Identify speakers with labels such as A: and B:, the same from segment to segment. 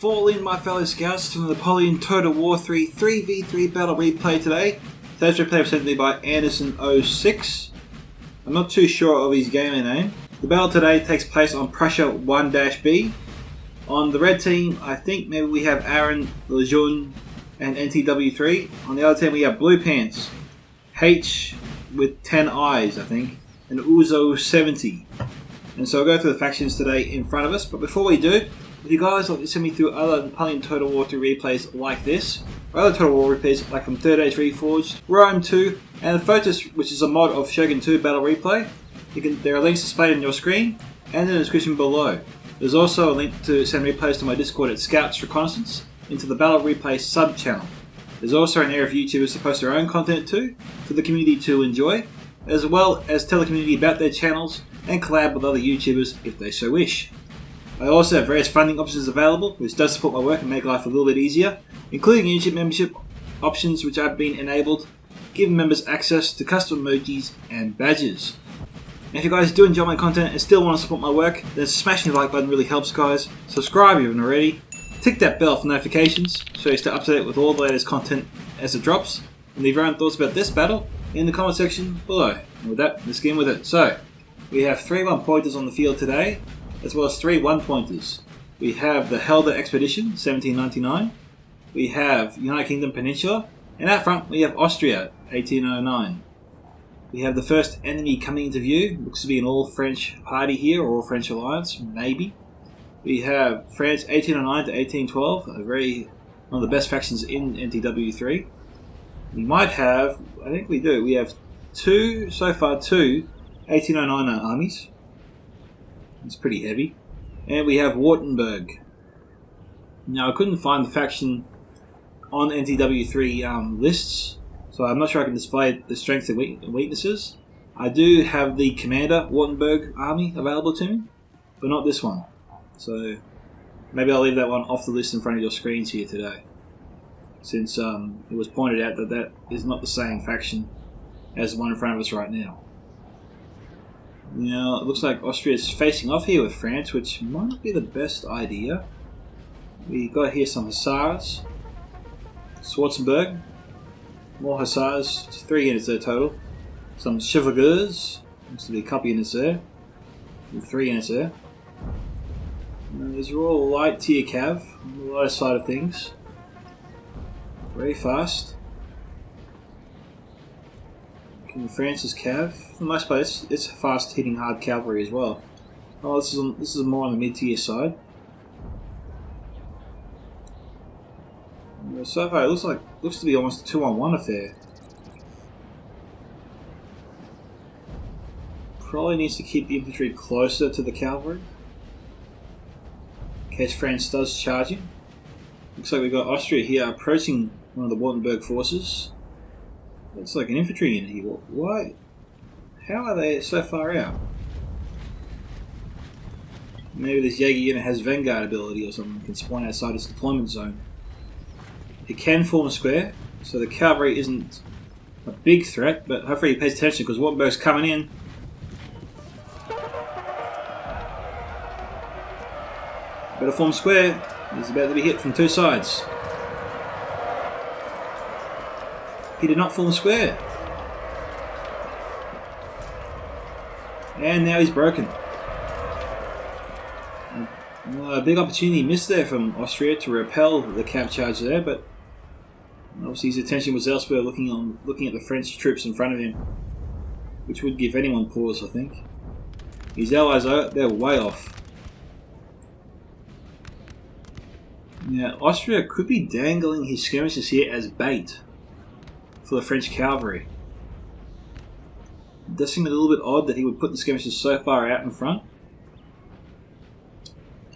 A: Fall in, my fellow scouts, to the Napoleon Total War 3 3v3 battle replay today. Today's replay was sent to me by Anderson06. I'm not too sure of his gamer name. The battle today takes place on Prussia 1-B. On the red team, I think maybe we have Aaron, Lejeune, and NTW3. On the other team, we have Blue Pants, H with 10 eyes, I think, and Uzo 70. And so I'll go through the factions today in front of us. But before we do, if you guys like to send me through other Napoleon Total War 3 replays like this, or other Total War replays like from Third Age Reforged, Rome 2, and Photos, which is a mod of Shogun 2 Battle Replay, there are links displayed on your screen and in the description below. There's also a link to send replays to my Discord at Scouts Reconnaissance into the Battle Replay sub-channel. There's also an area of YouTubers to post their own content too, for the community to enjoy, as well as tell the community about their channels and collab with other YouTubers if they so wish. I also have various funding options available, which does support my work and make life a little bit easier, including YouTube membership options which have been enabled, giving members access to custom emojis and badges. And if you guys do enjoy my content and still want to support my work, then smashing the like button really helps, guys. Subscribe if you haven't already. Tick that bell for notifications so you stay up to date with all the latest content as it drops. And leave your own thoughts about this battle in the comment section below. And with that, let's get in with it. So, we have 3 1-pointers on the field today, as well as 3 1-pointers. We have the Helder Expedition, 1799. We have United Kingdom Peninsular. And out front, we have Austria, 1809. We have the first enemy coming into view. Looks to be an all-French party here, or all-French alliance, maybe. We have France, 1809 to 1812, one of the best factions in NTW3. We might have, I think we do, we have two 1809 armies. It's pretty heavy. And we have Wuttemberg. Now, I couldn't find the faction on NTW3 lists, so I'm not sure I can display the strengths and weaknesses. I do have the Commander Wuttemberg army available to me, but not this one. So maybe I'll leave that one off the list in front of your screens here today, since it was pointed out that that is not the same faction as the one in front of us right now. Now, it looks like Austria is facing off here with France, which might not be the best idea. We got here some Hussars, Schwarzenberg, more Hussars, 3 units there total. Some Chevaucheurs, looks to be a couple units there, and 3 units there. And these are all light tier cav, on the lighter side of things. Very fast. France's cav, for the most part, it's fast hitting hard cavalry as well. Oh, this is more on the mid tier side. So far, it looks to be almost a 2-on-1 affair. Probably needs to keep the infantry closer to the cavalry, in case France does charge him. Looks like we've got Austria here approaching one of the Wuttemberg forces. Looks like an infantry unit here. Why? How are they so far out? Maybe this Jaeger unit has Vanguard ability or something, can spawn outside its deployment zone. It can form a square, so the cavalry isn't a big threat, but hopefully he pays attention because Wuttemberg's coming in. Better form square. He's about to be hit from 2 sides. He did not form a square. And now he's broken. A big opportunity missed there from Austria to repel the cav charge there, but obviously his attention was elsewhere, looking at the French troops in front of him, which would give anyone pause, I think. His allies, they're way off. Now, Austria could be dangling his skirmishers here as bait for the French cavalry. It does seem a little bit odd that he would put the skirmishers so far out in front.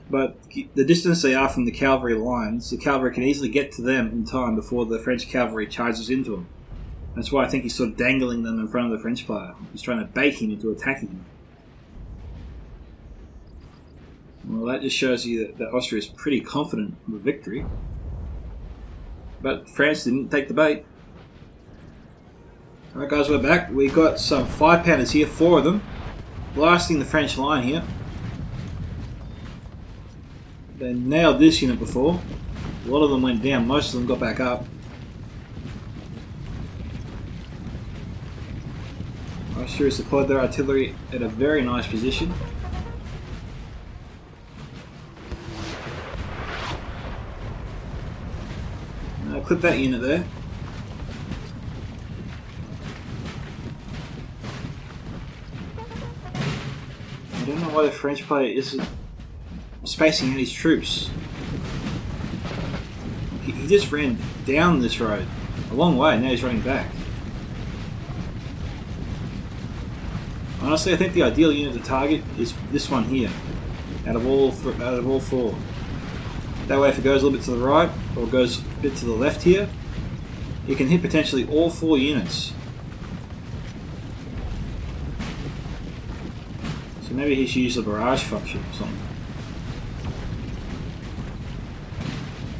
A: But the distance they are from the cavalry lines, the cavalry can easily get to them in time before the French cavalry charges into them. That's why I think he's sort of dangling them in front of the French player. He's trying to bait him into attacking him. Well, that just shows you that Austria is pretty confident of a victory. But France didn't take the bait. Alright guys, we're back. We've got some 5-pounders here, 4 of them, blasting the French line here. They nailed this unit before. A lot of them went down, most of them got back up. Austria deployed their artillery at a very nice position. Clip that unit there. I don't know why the French player isn't spacing out his troops. He just ran down this road a long way, now he's running back. Honestly, I think the ideal unit to target is this one here, out of all four. That way if it goes a little bit to the right, or goes a bit to the left here, you can hit potentially all 4 units. So maybe he should use the barrage function or something.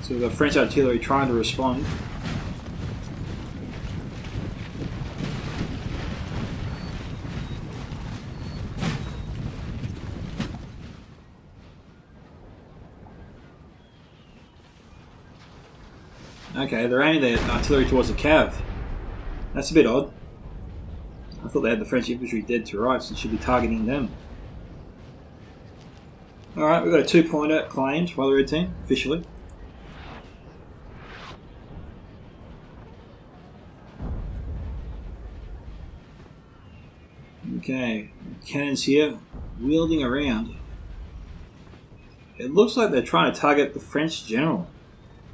A: So we've got French artillery trying to respond. Okay, they're aiming their artillery towards the cav. That's a bit odd. I thought they had the French infantry dead to rights and should be targeting them. Alright, we've got a 2-pointer claimed by the red team, officially. Okay, cannons here, wielding around. It looks like they're trying to target the French general,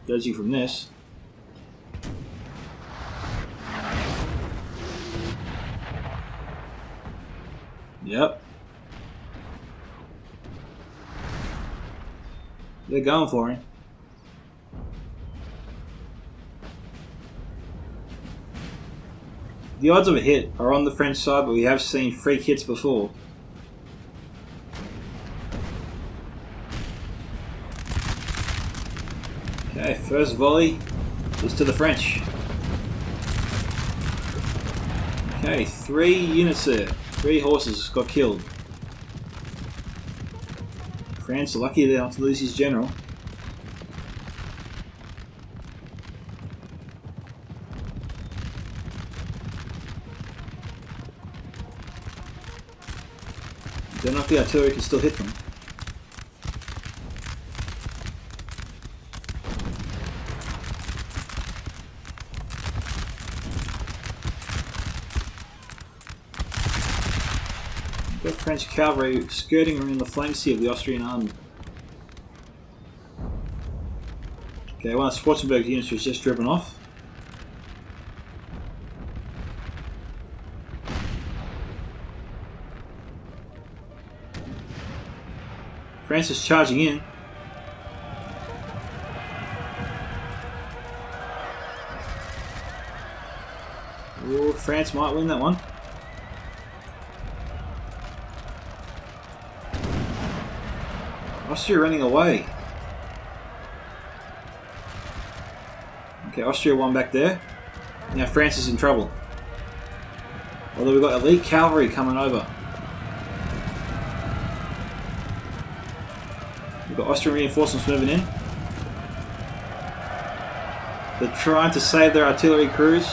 A: judging from this. Yep. They're going for him. The odds of a hit are on the French side, but we have seen freak hits before. Okay, first volley is to the French. Okay, 3 units there. 3 horses got killed. France are lucky they not to lose his general. Don't know if the artillery can still hit them. Got French cavalry skirting around the flanks here of the Austrian army. Okay, one of Wuttemberg's units was just driven off. France is charging in. Ooh, France might win that one. Austria running away. Okay, Austria won back there. Now France is in trouble. Although we've got elite cavalry coming over. We've got Austrian reinforcements moving in. They're trying to save their artillery crews.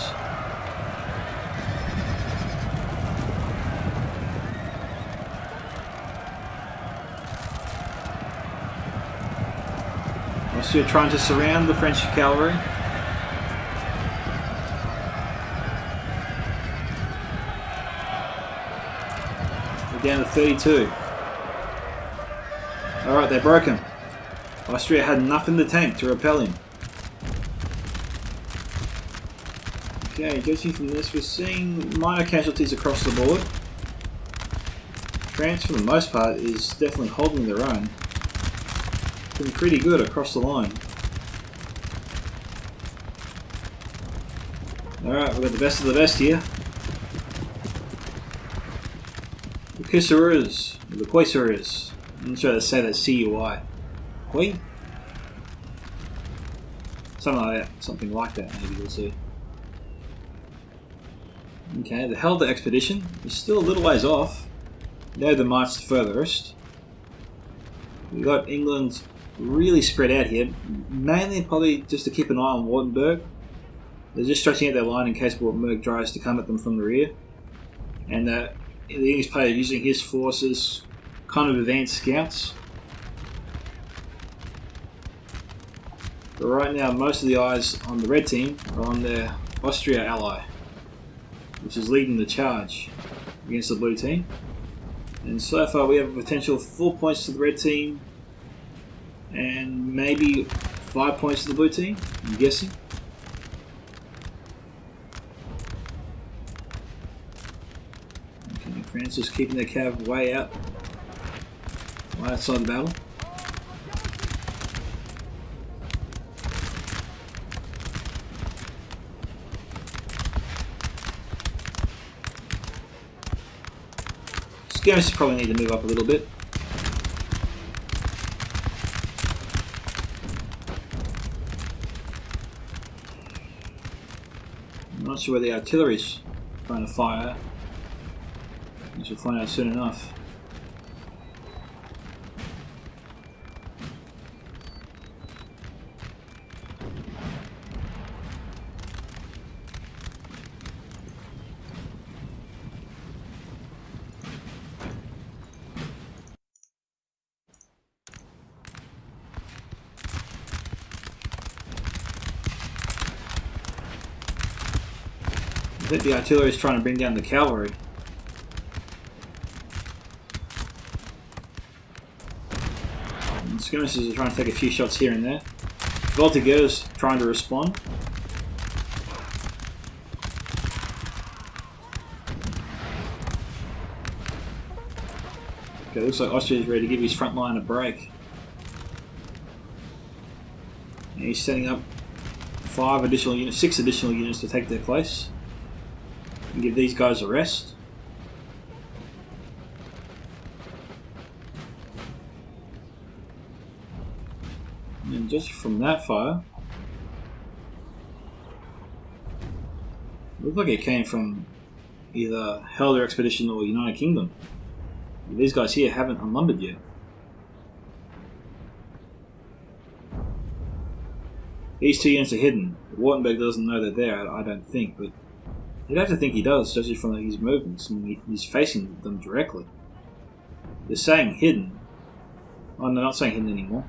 A: Austria trying to surround the French cavalry. We're down to 32. Alright, they broke him. Austria had enough in the tank to repel him. Okay, judging from this, we're seeing minor casualties across the board. France, for the most part, is definitely holding their own. Been pretty good across the line. Alright, we've got the best of the best here. The Cuisseries, the Cuisseries. I'm not sure how to say that C-U-I. Qui? Something like that, maybe we'll see. Okay, the Helder expedition is still a little ways off. They're the march furthest. We got England really spread out here. Mainly probably just to keep an eye on Wuttemberg. They're just stretching out their line in case Wuttemberg tries to come at them from the rear. And the English player using his forces, kind of advanced scouts. But right now, most of the eyes on the red team are on their Austria ally, which is leading the charge against the blue team. And so far, we have a potential 4 points to the red team, and maybe 5 points to the blue team, I'm guessing. Okay, France is keeping their cav way out, right outside the battle. Skirmishers probably need to move up a little bit. I'm not sure where the artillery's trying to fire. We shall find out soon enough. I think the artillery is trying to bring down the cavalry. And skirmishers are trying to take a few shots here and there. Voltigeurs trying to respond. Okay, looks like Austria is ready to give his front line a break. And he's setting up 6 additional units to take their place. And give these guys a rest. And just from that fire, it looked like it came from either Helder Expedition or United Kingdom. These guys here haven't unlumbered yet. These 2 units are hidden. Wuttemberg doesn't know they're there, I don't think, but you'd have to think he does, judging from his movements. I mean, he's facing them directly. They're saying hidden. Oh, no, not saying hidden anymore.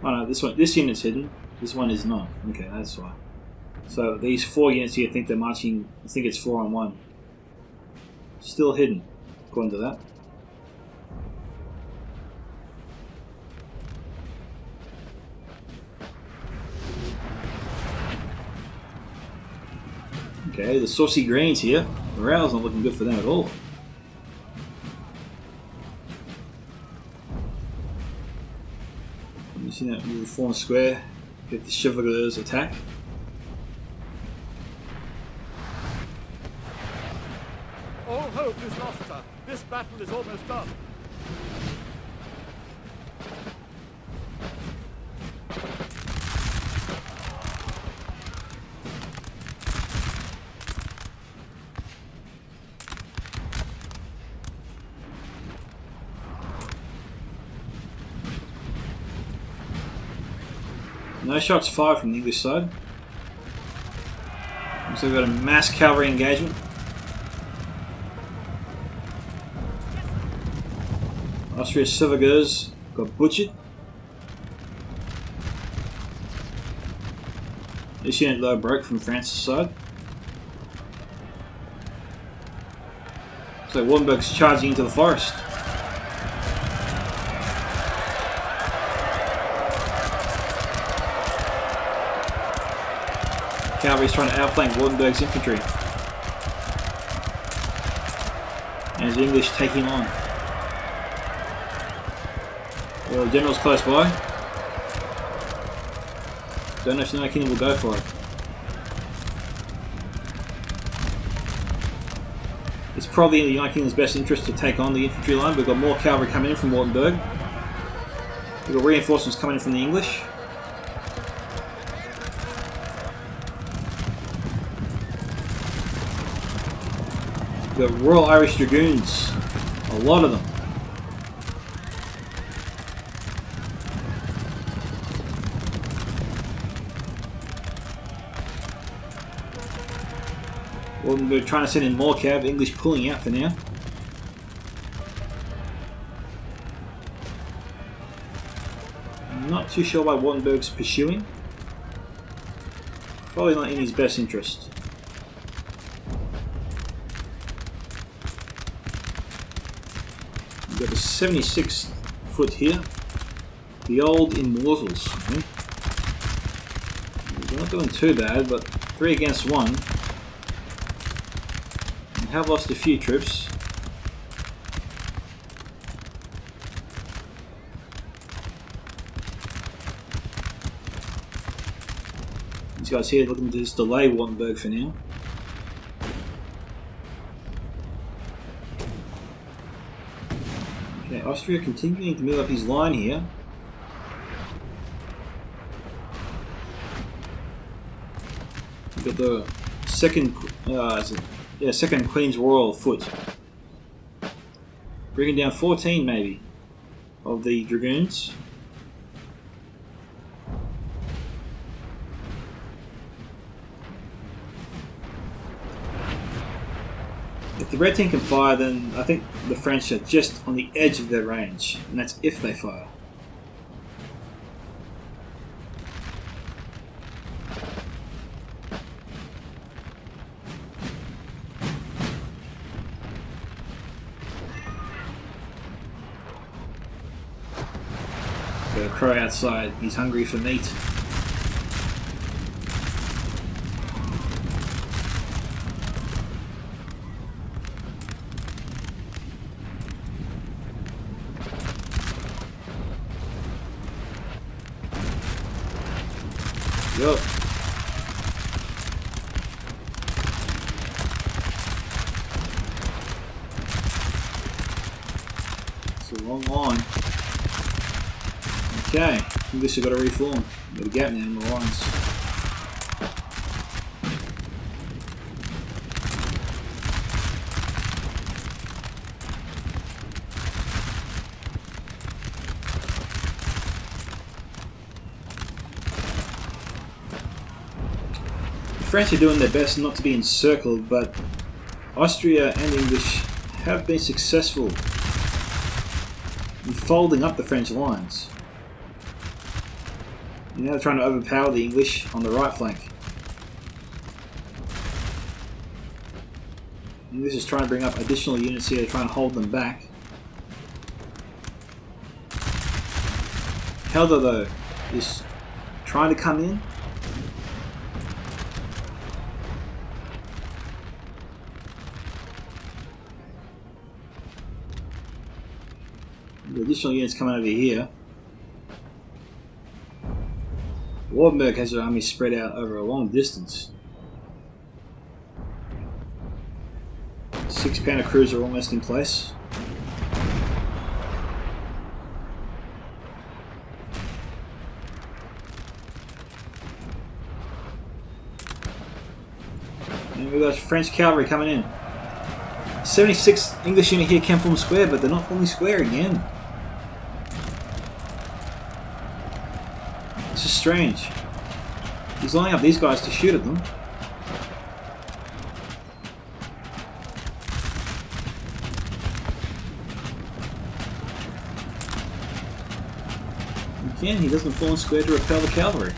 A: Oh no, this unit's hidden. This one is not. Okay, that's why. So these 4 units here think they're marching. I think it's 4 on 1. Still hidden, according to that. Okay, the saucy greens here. Morale's not looking good for them at all. You see that little form square? Get the Chevaliers attack.
B: All hope is lost, sir. This battle is almost done.
A: No shots fired from the English side. So we've got a mass cavalry engagement. Austria's Chevaliers got butchered. This unit low broke from France's side. So Wuttemberg's charging into the forest. Cavalry's trying to outflank Wuttemberg's infantry. And the English take him on. Well, the general's close by. Don't know if the United Kingdom will go for it. It's probably in the United Kingdom's best interest to take on the infantry line. We've got more cavalry coming in from Wuttemberg. We've got reinforcements coming in from the English. We've got Royal Irish Dragoons, a lot of them. Wuttemberg trying to send in more cav, English pulling out for now. I'm not too sure why Wuttemberg's pursuing. Probably not in his best interest. We've got the 76 foot here. The old Immortals. I think. We're not doing too bad, but 3 against 1. We have lost a few troops. These guys here looking to just delay Wuttemberg for now. Okay, Austria continuing to move up his line here. We've got the second Queen's Royal foot. Bringing down 14 maybe of the Dragoons. If the red team can fire, then I think the French are just on the edge of their range, and that's if they fire. Got a crow outside, he's hungry for meat. Yup. It's a long line. Okay, English have got to reform. Got a gap now in the lines. The French are doing their best not to be encircled, but Austria and English have been successful in folding up the French lines. Now they're trying to overpower the English on the right flank. English is trying to bring up additional units here to try and hold them back. Helder though is trying to come in. The additional units coming over here. Wuttemberg has their army spread out over a long distance. 6 pounder crews are almost in place. And we've got French cavalry coming in. 76 English unit here can form square, but they're not forming square again. This is strange. He's lining up these guys to shoot at them. Again, he doesn't form square to repel the cavalry.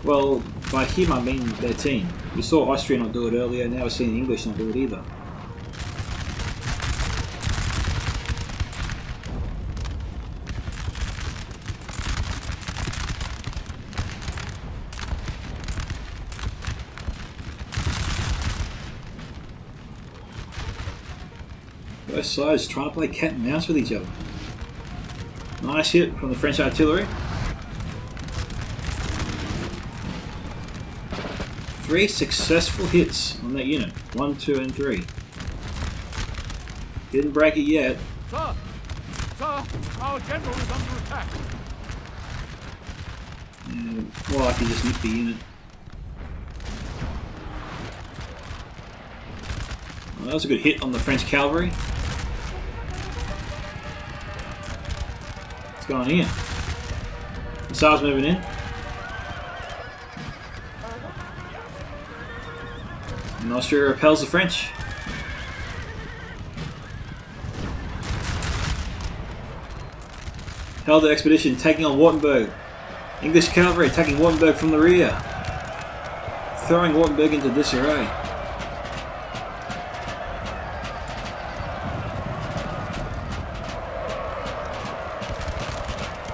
A: Well, by him I mean their team. We saw Austria not do it earlier, now we're seeing the English not do it either. Both sides trying to play cat and mouse with each other. Nice hit from the French artillery. 3 successful hits on that unit. 1, 2, and 3. Didn't break it yet.
B: Sir! Sir! Our general is under attack!
A: And well, I can just nick the unit. Well, that was a good hit on the French cavalry. What's going on here? Missiles moving in. And Austria repels the French. Held the expedition taking on Wuttemberg. English cavalry attacking Wuttemberg from the rear, throwing Wuttemberg into disarray.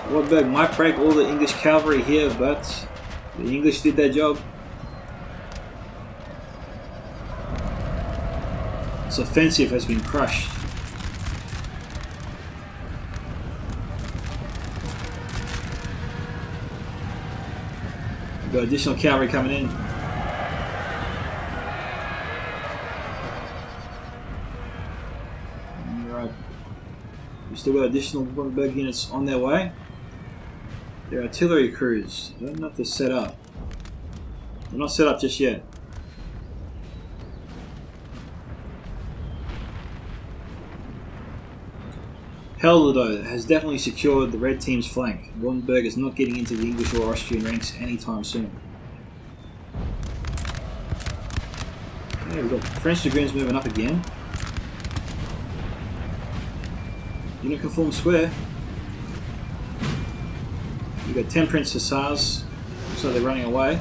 A: Wuttemberg might break all the English cavalry here, but the English did their job. This offensive has been crushed. We've got additional cavalry coming in. Alright. We've still got additional Wuttemberg units on their way. Their artillery crews. I don't know if they're set up. They're not set up just yet. Helder, though, has definitely secured the red team's flank. Wuttemberg is not getting into the English or Austrian ranks anytime soon. Okay, we've got French dragoons moving up again. Unit can form square. We've got 10 Prince Hussars. Looks like they're running away.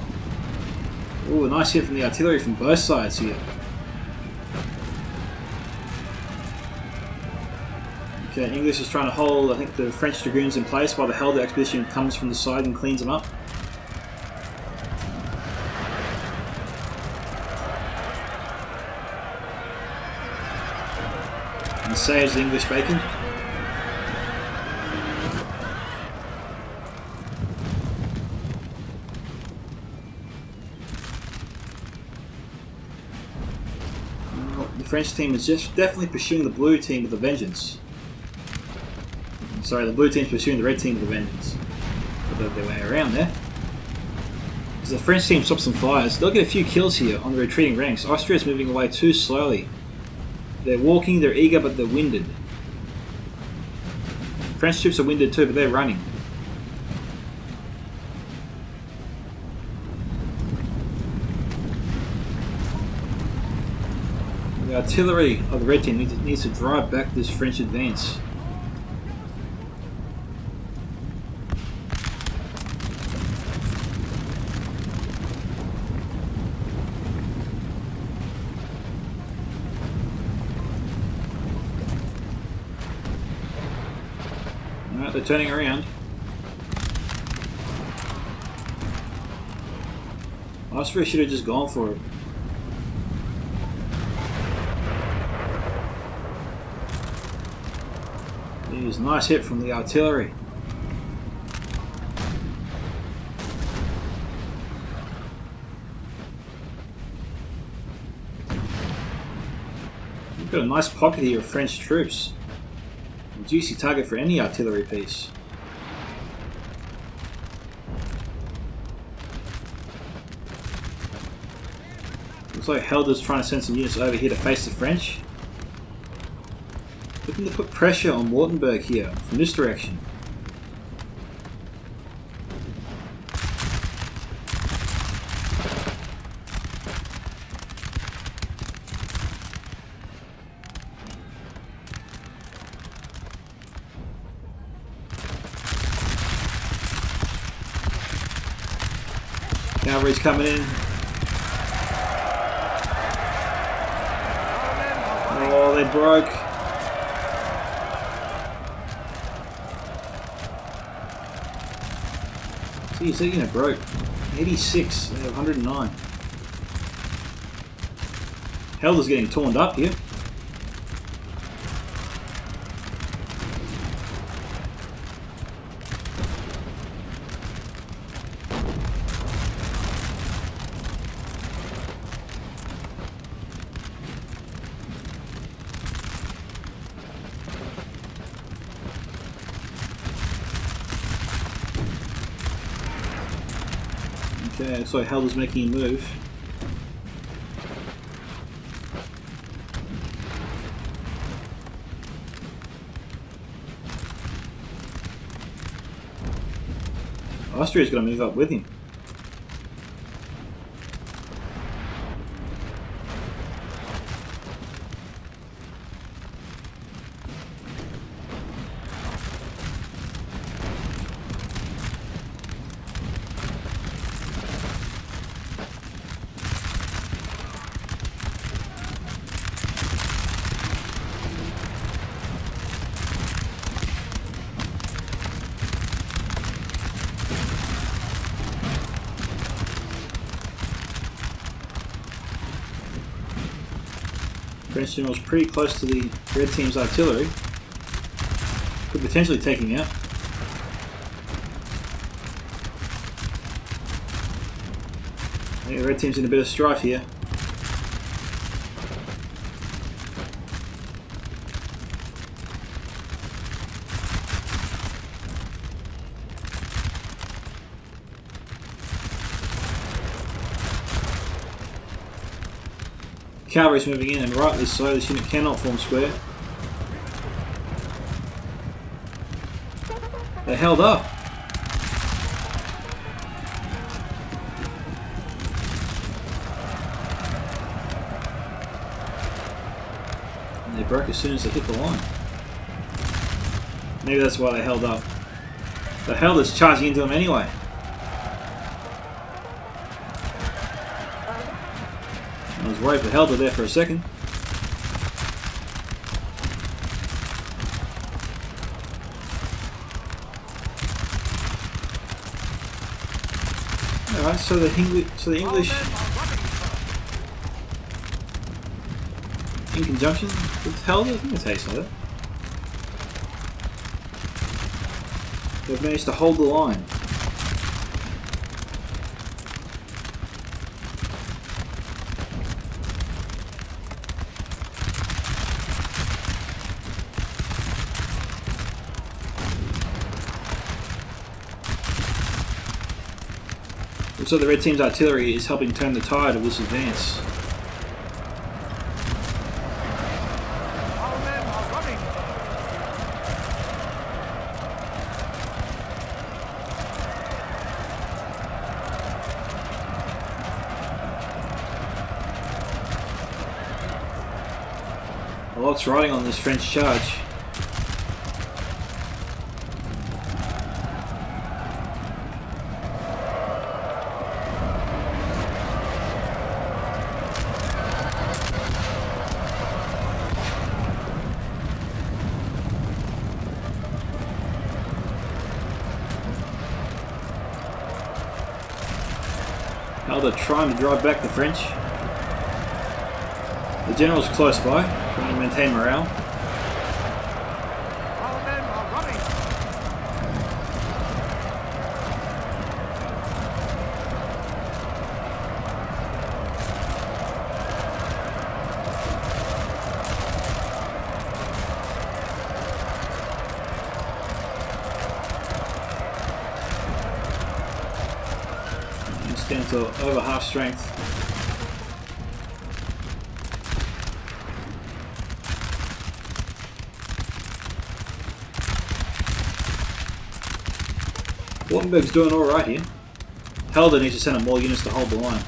A: Ooh, a nice hit from the artillery from both sides here. Okay, English is trying to hold, I think, the French dragoons in place while the Helder expedition comes from the side and cleans them up. And saves the English bacon. The French team is just definitely pursuing the blue team with a vengeance. Sorry, the blue team's pursuing the red team with a vengeance. But their way around there. As the French team stops some fires, they'll get a few kills here on the retreating ranks. Austria's moving away too slowly. They're walking, they're eager, but they're winded. French troops are winded too, but they're running. The artillery of the red team needs to drive back this French advance. Alright, they're turning around. Austria should have just gone for it. Nice hit from the artillery. We've got a nice pocket here of French troops. A juicy target for any artillery piece. Looks like Helder's trying to send some units over here to face the French. Looking to put pressure on Wuttemberg here from this direction. Cavalry's coming in. Oh, they broke. Geez, that unit broke. 86 out of 109. Helder's getting torn up here. Okay, so Helder's making a move. Austria's going to move up with him. French general's pretty close to the red team's artillery. Could potentially take him out. I think the red team's in a bit of strife here. Cavalry's moving in, and rightly so, this unit cannot form square. They're held up. And they broke as soon as they hit the line. Maybe that's why they held up. The hell is charging into them anyway. I was worried for Helder there for a second. Alright, so the English in conjunction with Helder, I think that's how you say that. They've managed to hold the line. So the red team's artillery is helping turn the tide of this advance.
B: Our men are running.
A: A lot's riding on this French charge. Now they're trying to drive back the French. The general's close by, trying to maintain morale.
B: Our men are running.
A: It's down to over half strength. Wuttemberg's doing alright here. Helder needs to send up more units to hold the line.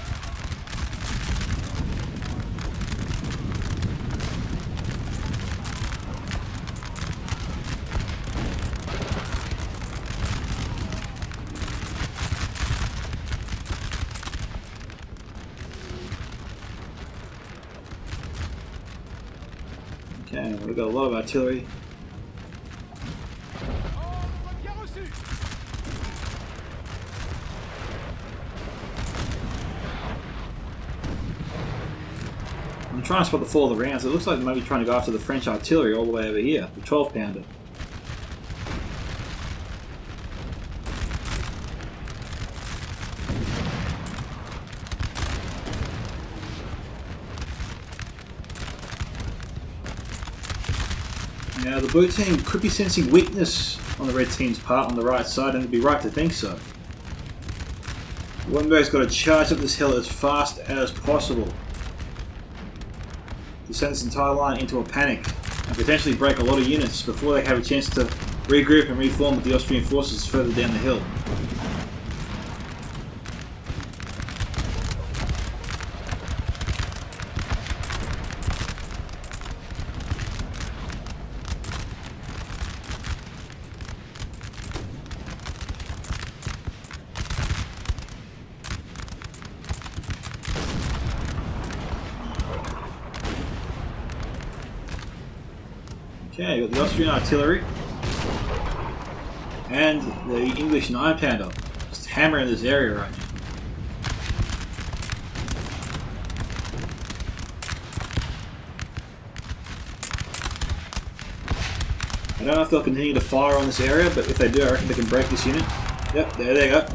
A: Okay, we've got a lot of artillery. I'm trying to spot the fall of the rounds. It looks like they might be trying to go after the French artillery all the way over here, the 12-pounder. Now the blue team could be sensing weakness on the red team's part on the right side, and it'd be right to think so. Wuttemberg's got to charge up this hill as fast as possible to send this entire line into a panic and potentially break a lot of units before they have a chance to regroup and reform with the Austrian forces further down the hill. Okay, you've got the Austrian artillery and the English 9-pounder just hammering this area right now. I don't know if they'll continue to fire on this area, but if they do, I reckon they can break this unit. Yep, there they go.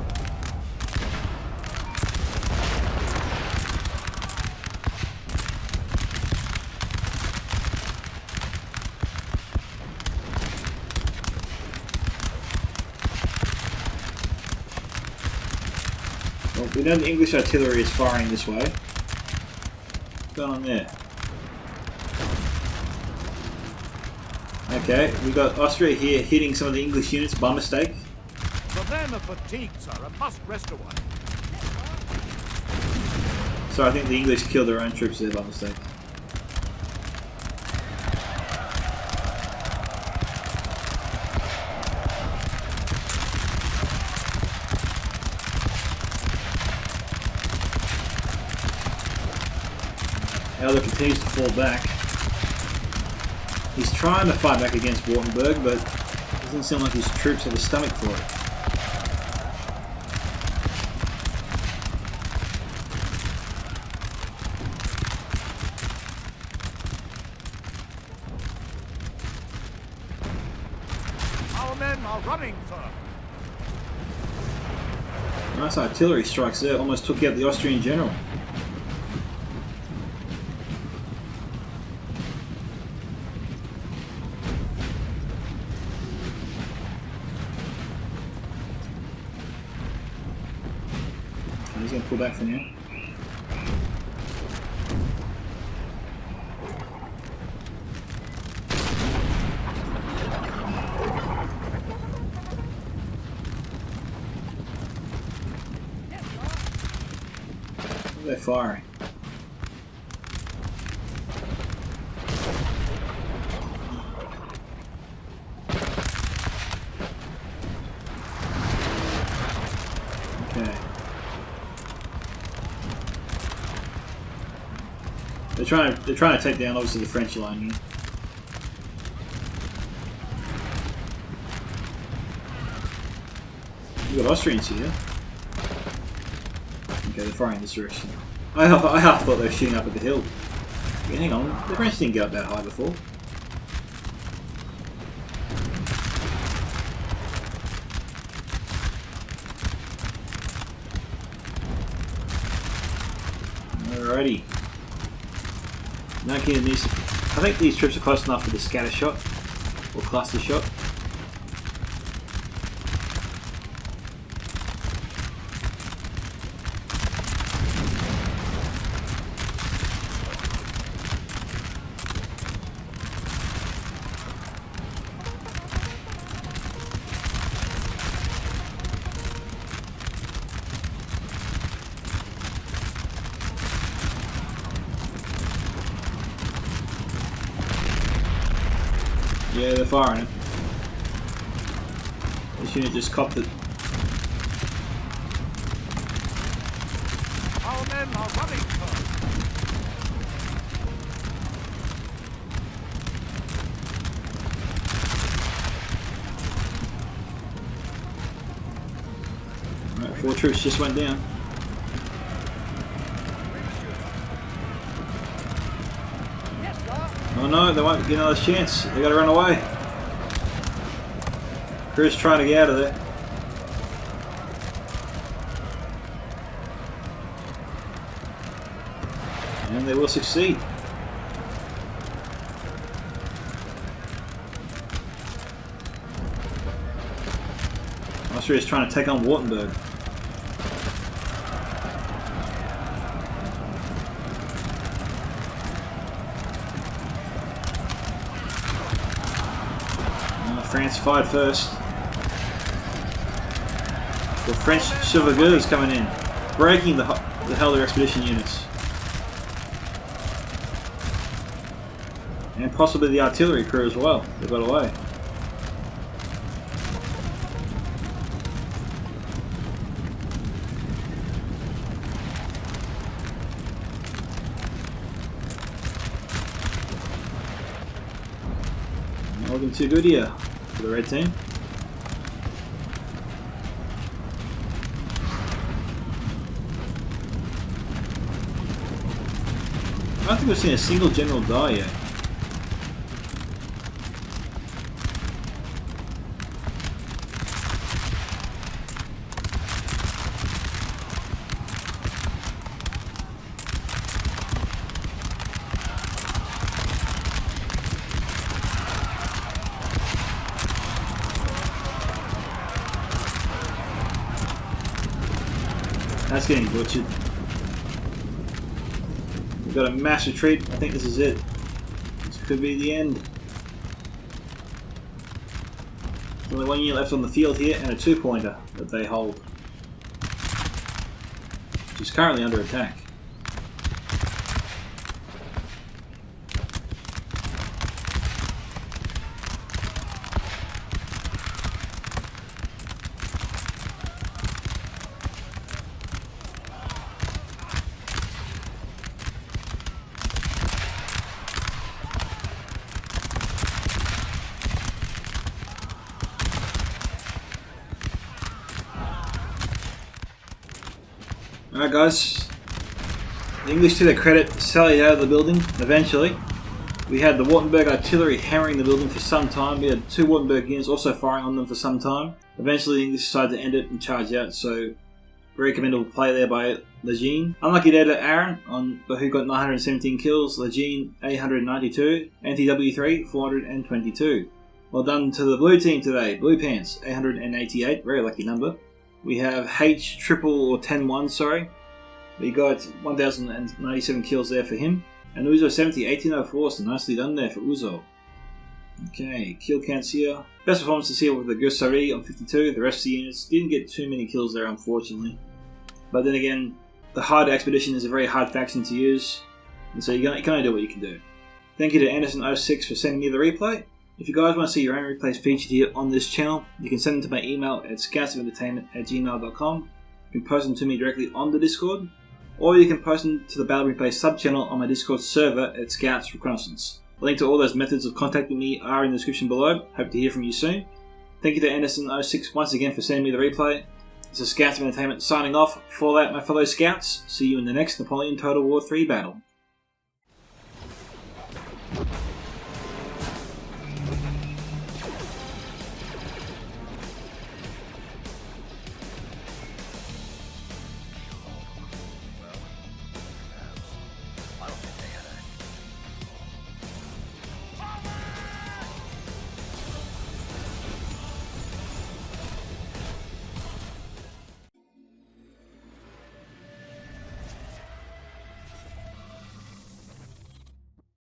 A: Well, we know the English artillery is firing this way. What's going on there? Okay, we got Austria here hitting some of the English units by mistake.
B: The men are fatigued, sir, and must rest a while.
A: So I think the English killed their own troops there by mistake. Elder continues to fall back. He's trying to fight back against Wuttemberg, but it doesn't seem like his troops have the stomach for it.
B: Our men are running, sir.
A: Nice artillery strikes there, almost took out the Austrian general. He's going to pull back for now. They're firing. Okay. They're trying to take down obviously the French line here. We've got Austrians here. Okay, they're firing in this direction. I half thought they were shooting up at the hill. Okay, hang on, the French didn't go up that high before. Alrighty. I think these troops are close enough for the scatter shot or cluster shot. Yeah, they're firing it. This unit just copped it.
B: Our men are running, sir.
A: Alright, 4 troops just went down. Oh no, they won't get another chance. They gotta run away. Crew's trying to get out of there. And they will succeed. Austria is trying to take on Wuttemberg. France fired first. The French chevaucheurs coming in, breaking the Helder expedition units. And possibly the artillery crew as well. They got away. Not looking too good here for the red team. I don't think we've seen a single general die yet. That's getting butchered. We've got a mass retreat. I think this is it. This could be the end. There's only 1 unit left on the field here and a 2-pointer that they hold, which is currently under attack. Alright guys, the English to their credit sallied out of the building eventually. We had the Wuttemberg artillery hammering the building for some time. We had 2 Wuttemberg units also firing on them for some time. Eventually the English decided to end it and charge out, so very commendable play there by Lejeune. Unlucky there to Aaron, who got 917 kills, Lejeune 892, NTW3 422. Well done to the blue team today, Blue Pants 888, very lucky number. We have H triple or 10-1, sorry. We got 1,097 kills there for him. And Uzo 70, 1804, so nicely done there for Uzo. Okay, kill counts here. Best performances here with the Gussari on 52. The rest of the units didn't get too many kills there, unfortunately. But then again, the hard expedition is a very hard faction to use. And so you can only do what you can do. Thank you to Anderson06 for sending me the replay. If you guys want to see your own replays featured here on this channel, you can send them to my email at scoutsoфentertainment@gmail.com. You can post them to me directly on the Discord, or you can post them to the Battle Replay sub-channel on my Discord server at Scouts Reconnaissance. A link to all those methods of contacting me are in the description below. Hope to hear from you soon. Thank you to Anderson06 once again for sending me the replay. This is Scouts of Entertainment signing off. For that, my fellow Scouts, see you in the next Napoleon Total War 3 battle.